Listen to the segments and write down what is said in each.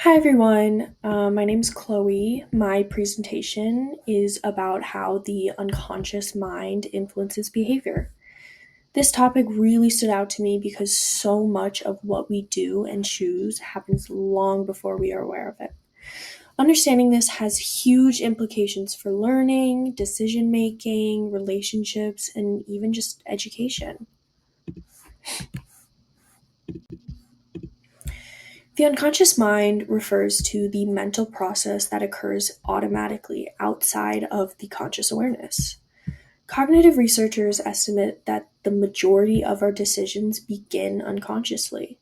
Hi everyone, my name's Chloe. My presentation is about how the unconscious mind influences behavior. This topic really stood out to me because so much of what we do and choose happens long before we are aware of it. Understanding this has huge implications for learning, decision making, relationships, and even just education. The unconscious mind refers to the mental process that occurs automatically outside of the conscious awareness. Cognitive researchers estimate that the majority of our decisions begin unconsciously.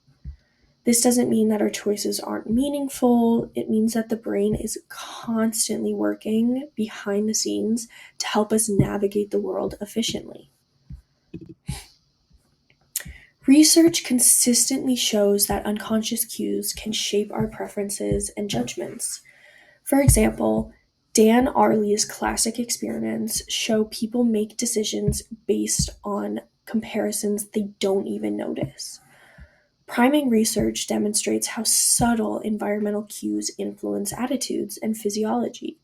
This doesn't mean that our choices aren't meaningful, it means that the brain is constantly working behind the scenes to help us navigate the world efficiently. Research consistently shows that unconscious cues can shape our preferences and judgments. For example, Dan Ariely's classic experiments show people make decisions based on comparisons they don't even notice. Priming research demonstrates how subtle environmental cues influence attitudes and physiology,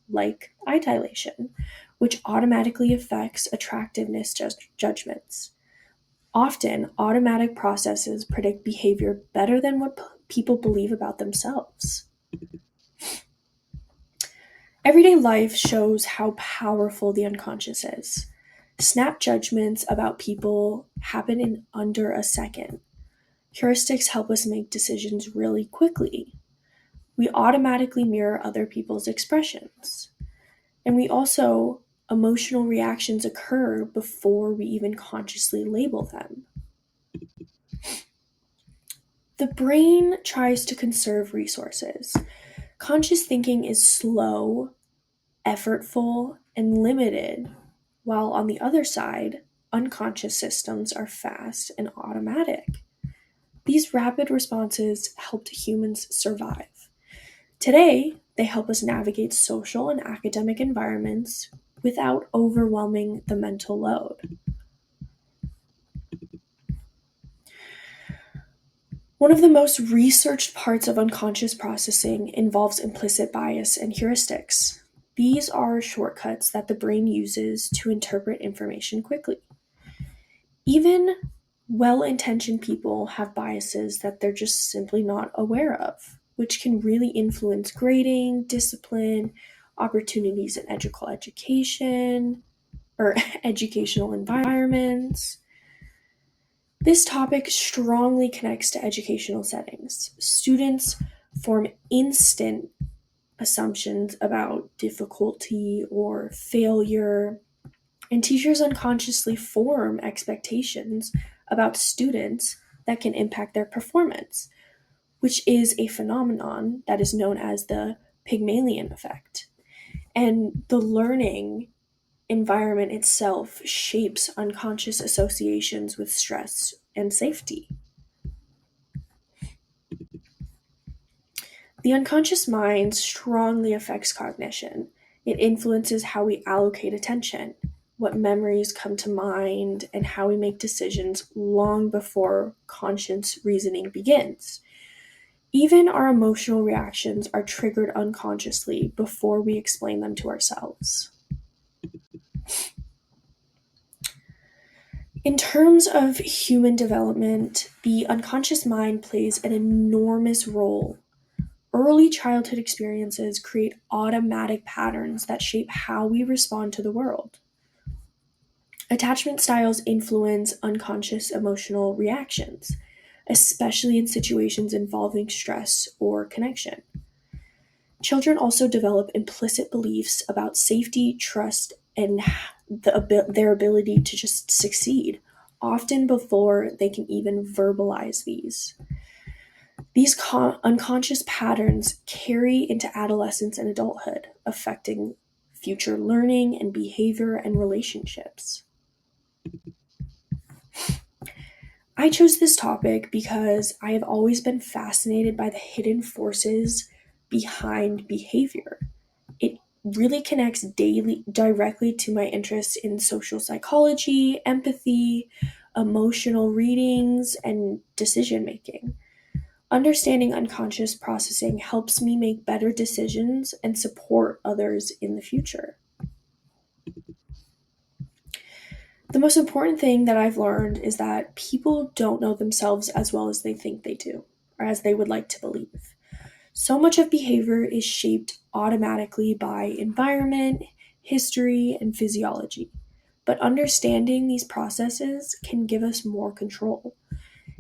like eye dilation, which automatically affects attractiveness judgments. Often, automatic processes predict behavior better than what people believe about themselves. Everyday life shows how powerful the unconscious is. Snap judgments about people happen in under a second. Heuristics help us make decisions really quickly. We automatically mirror other people's expressions. And we also, emotional reactions occur before we even consciously label them. The brain tries to conserve resources. Conscious thinking is slow, effortful, and limited, while on the other side, unconscious systems are fast and automatic. These rapid responses helped humans survive. Today, they help us navigate social and academic environments without overwhelming the mental load. One of the most researched parts of unconscious processing involves implicit bias and heuristics. These are shortcuts that the brain uses to interpret information quickly. Even well intentioned people have biases that they're just simply not aware of, which can really influence grading, discipline, opportunities in education, or educational environments. This topic strongly connects to educational settings. Students form instant assumptions about difficulty or failure, and teachers unconsciously form expectations about students that can impact their performance, which is a phenomenon that is known as the Pygmalion effect. And the learning environment itself shapes unconscious associations with stress and safety. The unconscious mind strongly affects cognition. It influences how we allocate attention, what memories come to mind, and how we make decisions long before conscious reasoning begins. Even our emotional reactions are triggered unconsciously before we explain them to ourselves. In terms of human development, the unconscious mind plays an enormous role. Early childhood experiences create automatic patterns that shape how we respond to the world. Attachment styles influence unconscious emotional reactions, especially in situations involving stress or connection. Children also develop implicit beliefs about safety, trust, and their ability to just succeed, often before they can even verbalize these. These unconscious patterns carry into adolescence and adulthood, affecting future learning and behavior and relationships. I chose this topic because I have always been fascinated by the hidden forces behind behavior. It really connects directly to my interest in social psychology, empathy, emotional readings, and decision making. Understanding unconscious processing helps me make better decisions and support others in the future. The most important thing that I've learned is that people don't know themselves as well as they think they do, or as they would like to believe. So much of behavior is shaped automatically by environment, history, and physiology. But understanding these processes can give us more control,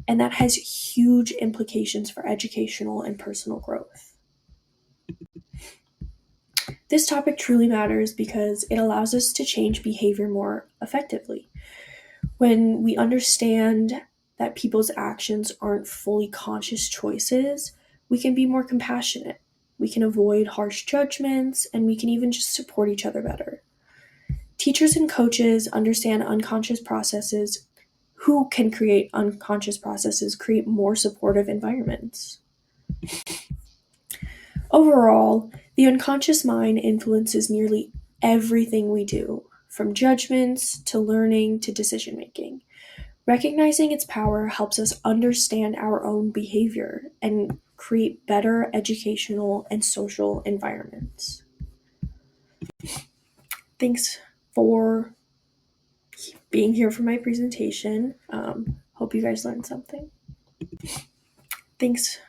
and that has huge implications for educational and personal growth. This topic truly matters because it allows us to change behavior more effectively. When we understand that people's actions aren't fully conscious choices, we can be more compassionate. We can avoid harsh judgments, and we can even just support each other better. Teachers and coaches understand unconscious processes who can create unconscious processes, create more supportive environments. Overall, the unconscious mind influences nearly everything we do, from judgments to learning to decision making. Recognizing its power helps us understand our own behavior and create better educational and social environments. Thanks for being here for my presentation. Hope you guys learned something. Thanks